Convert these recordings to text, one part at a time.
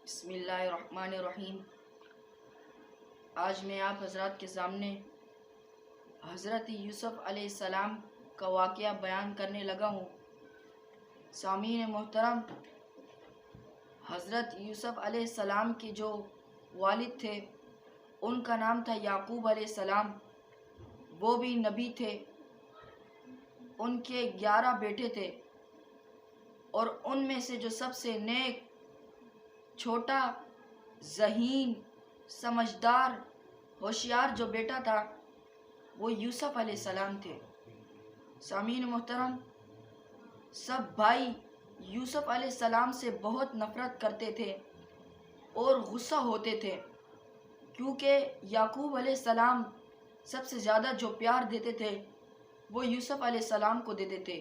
بسم اللہ الرحمن الرحیم۔ آج میں آپ حضرات کے سامنے حضرت یوسف علیہ السلام کا واقعہ بیان کرنے لگا ہوں۔ سامعین محترم، حضرت یوسف علیہ السلام کے جو والد تھے ان کا نام تھا یعقوب علیہ السلام، وہ بھی نبی تھے۔ ان کے 11 بیٹے تھے اور ان میں سے جو سب سے نیک، چھوٹا، ذہین، سمجھدار، ہوشیار جو بیٹا تھا وہ یوسف علیہ السلام تھے۔ سامعین محترم، سب بھائی یوسف علیہ السلام سے بہت نفرت کرتے تھے اور غصہ ہوتے تھے، کیونکہ یعقوب علیہ السلام سب سے زیادہ جو پیار دیتے تھے وہ یوسف علیہ السلام کو دیتے تھے۔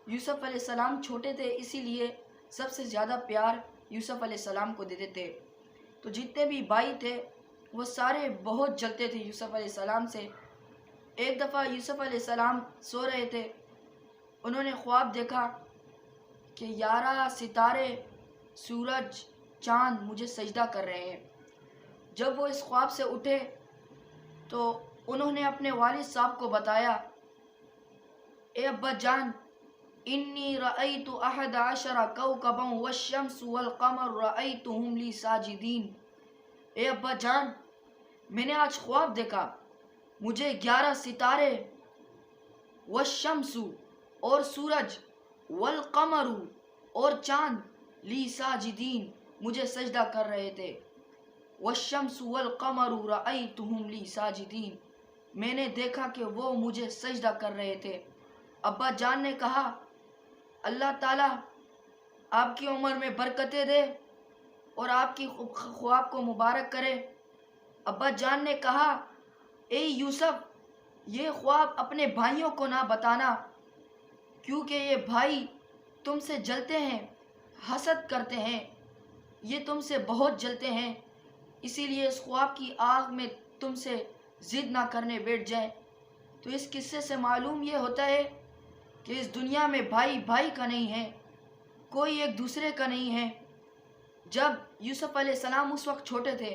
یوسف علیہ السلام چھوٹے تھے، اسی لیے سب سے زیادہ پیار یوسف علیہ السلام کو دیتے تھے۔ تو جتنے بھی بھائی تھے وہ سارے بہت جلتے تھے یوسف علیہ السلام سے۔ ایک دفعہ یوسف علیہ السلام سو رہے تھے، انہوں نے خواب دیکھا کہ 11 ستارے، سورج، چاند مجھے سجدہ کر رہے ہیں۔ جب وہ اس خواب سے اٹھے تو انہوں نے اپنے والد صاحب کو بتایا، اے ابا جان، انی رأیت 11 کوکبا والشمس والقمر رأیتہم لی ساجدین۔ اے ابا جان، میں نے آج خواب دیکھا، مجھے 11 ستارے، والشمس اور سورج، والقمر اور چاند، لی ساجدین مجھے سجدہ کر رہے تھے۔ والشمس والقمر رأیتہم لی ساجدین، میں نے دیکھا کہ وہ مجھے سجدہ کر رہے تھے۔ ابا جان نے کہا، اللہ تعالیٰ آپ کی عمر میں برکتیں دے اور آپ کی خواب کو مبارک کرے۔ ابا جان نے کہا، اے یوسف، یہ خواب اپنے بھائیوں کو نہ بتانا، کیونکہ یہ بھائی تم سے جلتے ہیں، حسد کرتے ہیں، یہ تم سے بہت جلتے ہیں، اسی لیے اس خواب کی آگ میں تم سے ضد نہ کرنے بیٹھ جائیں۔ تو اس قصے سے معلوم یہ ہوتا ہے کہ اس دنیا میں بھائی بھائی کا نہیں ہے، کوئی ایک دوسرے کا نہیں ہے۔ جب یوسف علیہ السلام اس وقت چھوٹے تھے،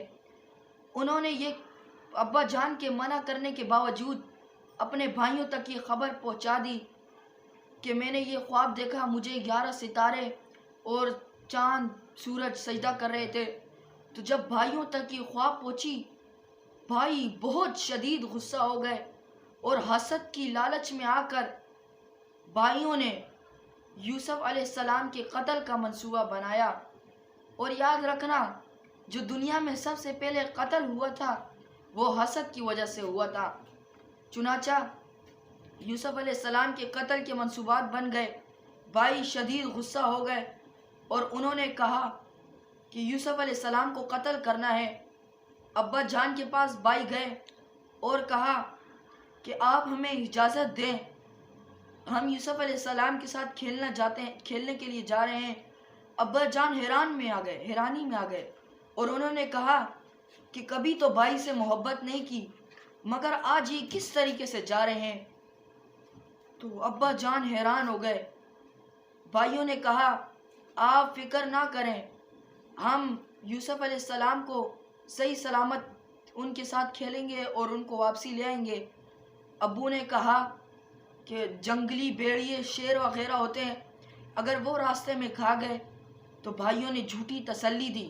انہوں نے یہ ابا جان کے منع کرنے کے باوجود اپنے بھائیوں تک یہ خبر پہنچا دی کہ میں نے یہ خواب دیکھا، مجھے 11 ستارے اور چاند، سورج سجدہ کر رہے تھے۔ تو جب بھائیوں تک یہ خواب پہنچی، بھائی بہت شدید غصہ ہو گئے اور حسد کی لالچ میں آ کر بھائیوں نے یوسف علیہ السلام کے قتل کا منصوبہ بنایا۔ اور یاد رکھنا، جو دنیا میں سب سے پہلے قتل ہوا تھا وہ حسد کی وجہ سے ہوا تھا۔ چنانچہ یوسف علیہ السلام کے قتل کے منصوبات بن گئے، بھائی شدید غصہ ہو گئے اور انہوں نے کہا کہ یوسف علیہ السلام کو قتل کرنا ہے۔ ابا جان کے پاس بھائی گئے اور کہا کہ آپ ہمیں اجازت دیں، ہم یوسف علیہ السلام کے ساتھ کھیلنے کے لیے جا رہے ہیں۔ ابا جان حیرانی میں آ گئے اور انہوں نے کہا کہ کبھی تو بھائی سے محبت نہیں کی، مگر آج یہ کس طریقے سے جا رہے ہیں؟ تو ابا جان حیران ہو گئے۔ بھائیوں نے کہا، آپ فکر نہ کریں، ہم یوسف علیہ السلام کو صحیح سلامت ان کے ساتھ کھیلیں گے اور ان کو واپسی لے آئیں گے۔ ابو نے کہا کہ جنگلی بھیڑیے، شیر وغیرہ ہوتے ہیں، اگر وہ راستے میں کھا گئے تو بھائیوں نے جھوٹی تسلی دی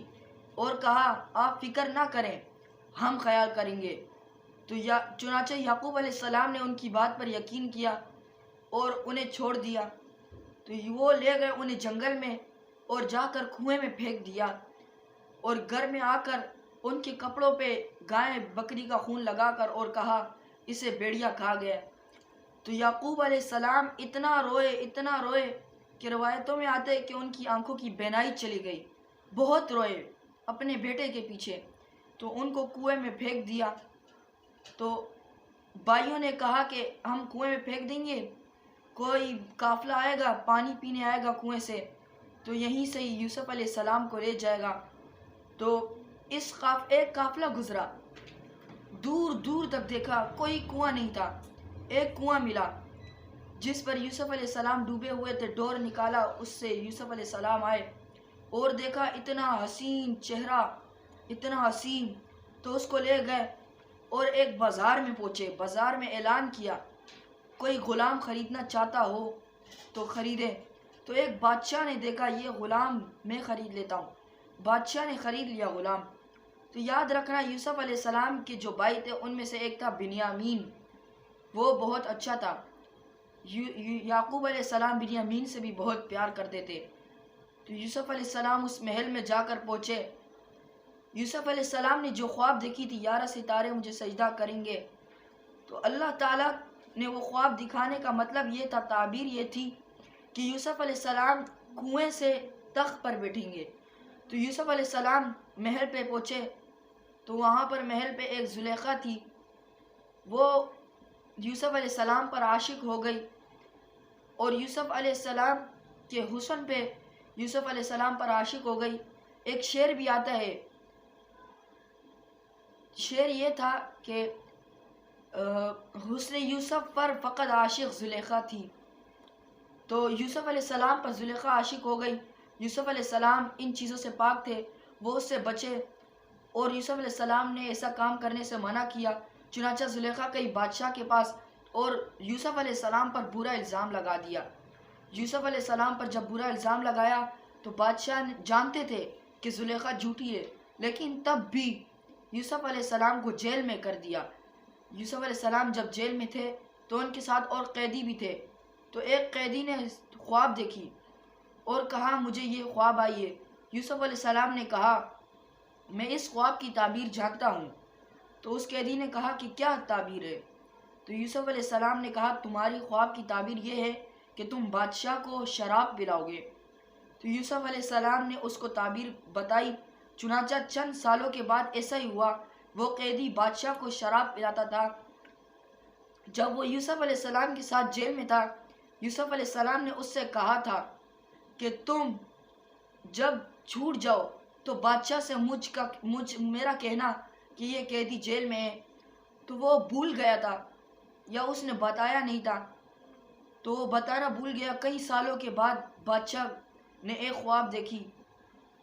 اور کہا، آپ فکر نہ کریں، ہم خیال کریں گے۔ تو چنانچہ یعقوب علیہ السلام نے ان کی بات پر یقین کیا اور انہیں چھوڑ دیا۔ تو وہ لے گئے انہیں جنگل میں اور جا کر کنویں میں پھینک دیا، اور گھر میں آ کر ان کے کپڑوں پہ گائے بکری کا خون لگا کر اور کہا، اسے بھیڑیا کھا گیا۔ تو یعقوب علیہ السلام اتنا روئے کہ روایتوں میں آتے ہیں کہ ان کی آنکھوں کی بینائی چلی گئی، بہت روئے اپنے بیٹے کے پیچھے۔ تو ان کو کنویں میں پھینک دیا۔ تو بھائیوں نے کہا کہ ہم کنویں میں پھینک دیں گے، کوئی قافلہ آئے گا، پانی پینے آئے گا کنویں سے، تو یہیں سے ہی یوسف علیہ السلام کو لے جائے گا۔ تو ایک قافلہ گزرا، دور دور تک دیکھا کوئی کنواں نہیں تھا، ایک کنواں ملا جس پر یوسف علیہ السلام ڈوبے ہوئے تھے۔ ڈور نکالا، اس سے یوسف علیہ السلام آئے اور دیکھا اتنا حسین چہرہ، اتنا حسین، تو اس کو لے گئے اور ایک بازار میں پہنچے، بازار میں اعلان کیا کوئی غلام خریدنا چاہتا ہو تو خریدے۔ تو ایک بادشاہ نے دیکھا یہ غلام میں خرید لیتا ہوں، بادشاہ نے خرید لیا غلام۔ تو یاد رکھنا یوسف علیہ السلام کے جو بھائی تھے ان میں سے ایک تھا بنیامین، وہ بہت اچھا تھا۔ یعقوب علیہ السلام بنیامین سے بھی بہت پیار کرتے تھے۔ تو یوسف علیہ السلام اس محل میں جا کر پہنچے۔ یوسف علیہ السلام نے جو خواب دیکھی تھی 11 ستارے مجھے سجدہ کریں گے، تو اللہ تعالیٰ نے وہ خواب دکھانے کا مطلب یہ تھا، تعبیر یہ تھی کہ یوسف علیہ السلام کنویں سے تخت پر بیٹھیں گے۔ تو یوسف علیہ السلام محل پہ پہنچے تو وہاں پر محل پہ ایک زلیخا تھی، وہ یوسف علیہ السلام پر عاشق ہو گئی، اور یوسف علیہ السلام کے حسن پہ یوسف علیہ السلام پر عاشق ہو گئی۔ ایک شعر بھی آتا ہے، شعر یہ تھا کہ حسن یوسف پر فقط عاشق زلیخا تھی۔ تو یوسف علیہ السلام پر زلیخا عاشق ہو گئی۔ یوسف علیہ السلام ان چیزوں سے پاک تھے، وہ اس سے بچے، اور یوسف علیہ السلام نے ایسا کام کرنے سے منع کیا۔ چنانچہ زلیخا گئی بادشاہ کے پاس اور یوسف علیہ السلام پر برا الزام لگا دیا۔ یوسف علیہ السلام پر جب برا الزام لگایا تو بادشاہ جانتے تھے کہ زلیخا جھوٹی ہے، لیکن تب بھی یوسف علیہ السلام کو جیل میں کر دیا۔ یوسف علیہ السلام جب جیل میں تھے تو ان کے ساتھ اور قیدی بھی تھے۔ تو ایک قیدی نے خواب دیکھی اور کہا مجھے یہ خواب آئی ہے۔ یوسف علیہ السلام نے کہا میں اس خواب کی تعبیر جانتا ہوں۔ تو اس قیدی نے کہا کہ کیا تعبیر ہے؟ تو یوسف علیہ السلام نے کہا تمہاری خواب کی تعبیر یہ ہے کہ تم بادشاہ کو شراب پلاؤ گے۔ تو یوسف علیہ السلام نے اس کو تعبیر بتائی۔ چنانچہ چند سالوں کے بعد ایسا ہی ہوا، وہ قیدی بادشاہ کو شراب پلاتا تھا۔ جب وہ یوسف علیہ السلام کے ساتھ جیل میں تھا، یوسف علیہ السلام نے اس سے کہا تھا کہ تم جب چھوٹ جاؤ تو بادشاہ سے میرا کہنا کہ یہ قیدی جیل میں ہے۔ تو وہ بھول گیا تھا یا اس نے بتایا نہیں تھا، تو وہ بتانا بھول گیا۔ کئی سالوں کے بعد بادشاہ نے ایک خواب دیکھی،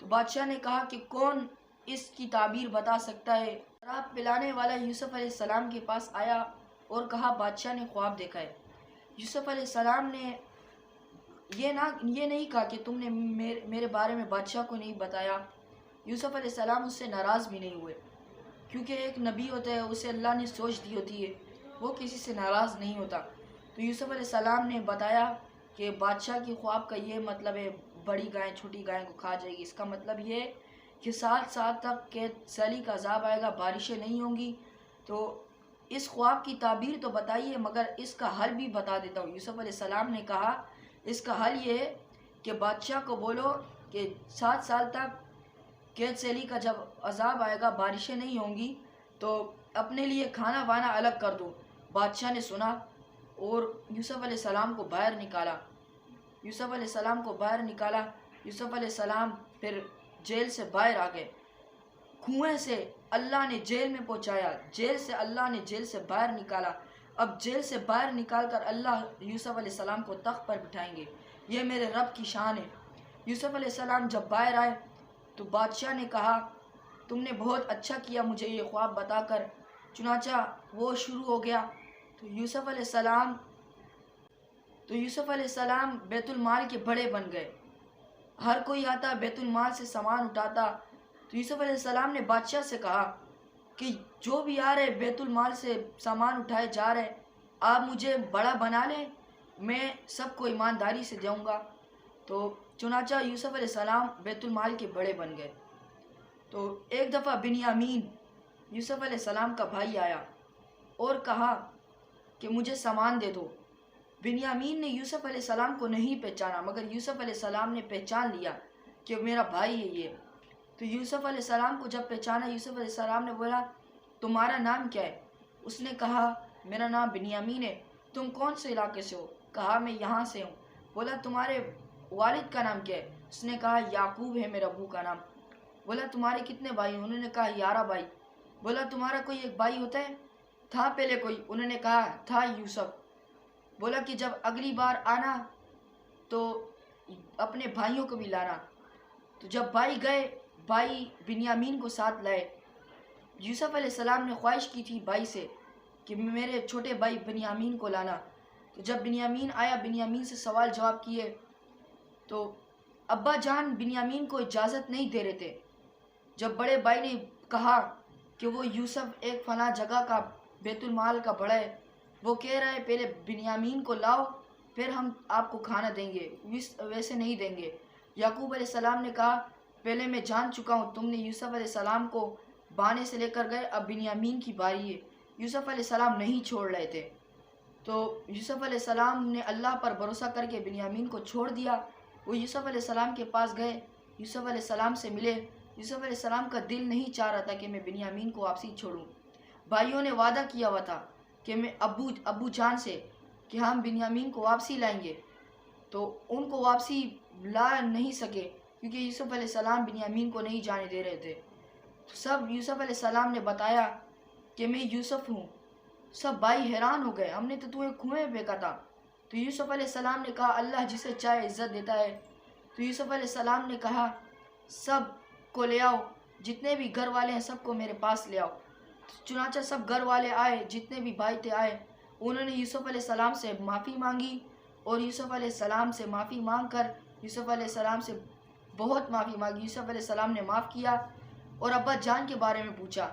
تو بادشاہ نے کہا کہ کون اس کی تعبیر بتا سکتا ہے؟ شراب پلانے والا یوسف علیہ السلام کے پاس آیا اور کہا بادشاہ نے خواب دیکھا ہے۔ یوسف علیہ السلام نے یہ نہیں کہا کہ تم نے میرے بارے میں بادشاہ کو نہیں بتایا۔ یوسف علیہ السلام اس سے ناراض بھی نہیں ہوئے، کیونکہ ایک نبی ہوتا ہے، اسے اللہ نے سوچ دی ہوتی ہے، وہ کسی سے ناراض نہیں ہوتا۔ تو یوسف علیہ السلام نے بتایا کہ بادشاہ کی خواب کا یہ مطلب ہے بڑی گائے چھوٹی گائے کو کھا جائے گی، اس کا مطلب یہ ہے کہ 7 سال تک قید سیلی کا عذاب آئے گا، بارشیں نہیں ہوں گی۔ تو اس خواب کی تعبیر تو بتائیے، مگر اس کا حل بھی بتا دیتا ہوں۔ یوسف علیہ السلام نے کہا اس کا حل یہ ہے کہ بادشاہ کو بولو کہ 7 سال تک قید سیلی کا جب عذاب آئے گا، بارشیں نہیں ہوں گی، تو اپنے لیے کھانا وانا الگ کر دو۔ بادشاہ نے سنا اور یوسف علیہ السلام کو باہر نکالا۔ یوسف علیہ السلام کو باہر نکالا۔ یوسف علیہ السلام پھر جیل سے باہر آ گئے، کنویں سے اللہ نے جیل میں پہنچایا، جیل سے اللہ نے جیل سے باہر نکالا۔ اب جیل سے باہر نکال کر اللہ یوسف علیہ السلام کو تخت پر بٹھائیں گے، یہ میرے رب کی شان ہے۔ یوسف علیہ السلام جب باہر آئے تو بادشاہ نے کہا تم نے بہت اچھا کیا مجھے یہ خواب بتا کر۔ چنانچہ وہ شروع ہو گیا۔ تو یوسف علیہ السلام بیت المال کے بڑے بن گئے، ہر کوئی آتا بیت المال سے سامان اٹھاتا۔ تو یوسف علیہ السلام نے بادشاہ سے کہا کہ جو بھی آ رہے بیت المال سے سامان اٹھائے جا رہے، آپ مجھے بڑا بنا لیں، میں سب کو ایمانداری سے دوں گا۔ تو چنانچہ یوسف علیہ السلام بیت المال کے بڑے بن گئے۔ تو ایک دفعہ بنیامین یوسف علیہ السلام کا بھائی آیا اور کہا کہ مجھے سامان دے دو۔ بنیامین نے یوسف علیہ السلام کو نہیں پہچانا، مگر یوسف علیہ السلام نے پہچان لیا کہ میرا بھائی ہے یہ۔ تو یوسف علیہ السلام کو جب پہچانا، یوسف علیہ السلام نے بولا تمہارا نام کیا ہے؟ اس نے کہا میرا نام بنیامین ہے۔ تم کون سے علاقے سے ہو؟ کہا میں یہاں سے ہوں۔ بولا تمہارے والد کا نام کیا ہے؟ اس نے کہا یعقوب ہے میرا ابو کا نام۔ بولا تمہارے کتنے بھائی ہیں؟ انہوں نے کہا 11 بھائی۔ بولا تمہارا کوئی ایک بھائی ہوتا ہے؟ تھا پہلے کوئی؟ انہوں نے کہا تھا یوسف۔ بولا کہ جب اگلی بار آنا تو اپنے بھائیوں کو بھی لانا۔ تو جب بھائی گئے، بھائی بنیامین کو ساتھ لائے. یوسف علیہ السلام نے خواہش کی تھی بھائی سے کہ میرے چھوٹے بھائی بنیامین کو لانا. تو جب بنیامین آیا، بنیامین سے سوال جواب کیے، تو ابا جان بنیامین کو اجازت نہیں دے رہے تھے. جب بڑے بھائی نے کہا کہ وہ یوسف ایک فلاں جگہ کا بیت المال کا بڑا ہے، وہ کہہ رہا ہے پہلے بنیامین کو لاؤ پھر ہم آپ کو کھانا دیں گے، ویسے نہیں دیں گے. یعقوب علیہ السلام نے کہا پہلے میں جان چکا ہوں تم نے یوسف علیہ السلام کو بانے سے لے کر گئے، اب بنیامین کی باری ہے. یوسف علیہ السلام نہیں چھوڑ رہے تھے. تو یوسف علیہ السلام نے اللہ پر بھروسہ کر کے بنیامین کو چھوڑ دیا. وہ یوسف علیہ السلام کے پاس گئے، یوسف علیہ السلام سے ملے. یوسف علیہ السلام کا دل نہیں چاہ رہا تھا کہ میں بنیامین کو واپسی چھوڑوں. بھائیوں نے وعدہ کیا ہوا تھا کہ میں ابو جان سے کہ ہم بنیامین کو واپسی لائیں گے، تو ان کو واپسی لا نہیں سکے کیونکہ یوسف علیہ السلام بنیامین کو نہیں جانے دے رہے تھے. سب یوسف علیہ السلام نے بتایا کہ میں یوسف ہوں. سب بھائی حیران ہو گئے، ہم نے تو تمہیں کنویں میں پھینکا تھا. تو یوسف علیہ السلام نے کہا اللہ جسے چاہے عزت دیتا ہے. تو یوسف علیہ السلام نے کہا سب کو لے آؤ، جتنے بھی گھر والے ہیں سب کو میرے پاس لے آؤ. چنانچہ سب گھر والے آئے، جتنے بھی بھائی تھے آئے. انہوں نے یوسف علیہ السلام سے معافی مانگی، اور یوسف علیہ السلام سے معافی مانگ کر یوسف علیہ السلام سے بہت معافی مانگی. یوسف علیہ السلام نے معاف کیا اور ابا جان کے بارے میں پوچھا.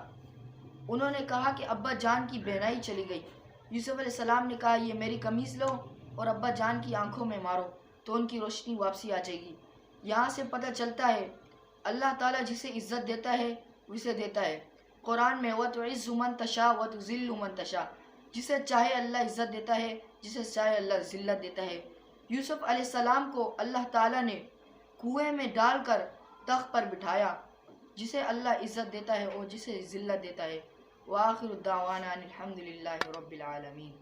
انہوں نے کہا کہ ابا جان کی بہنائی چلی گئی. یوسف علیہ السلام نے کہا یہ میری قمیض لو اور ابا جان کی آنکھوں میں مارو تو ان کی روشنی واپسی آ جائے گی. یہاں سے پتہ چلتا ہے اللہ تعالیٰ جسے عزت دیتا ہے اسے دیتا ہے. قرآن میں وَتُعِزُّ مَن تَشَاءُ وَتُذِلُّ مَن تَشَاءُ، جسے چاہے اللہ عزت دیتا ہے، جسے چاہے اللہ ذلت دیتا ہے. یوسف علیہ السلام کو اللہ تعالیٰ نے کنویں میں ڈال کر تخت پر بٹھایا، جسے اللہ عزت دیتا ہے اور جسے ذلت دیتا ہے. وآخر الدعوانا ان الحمد للہ رب العالمین.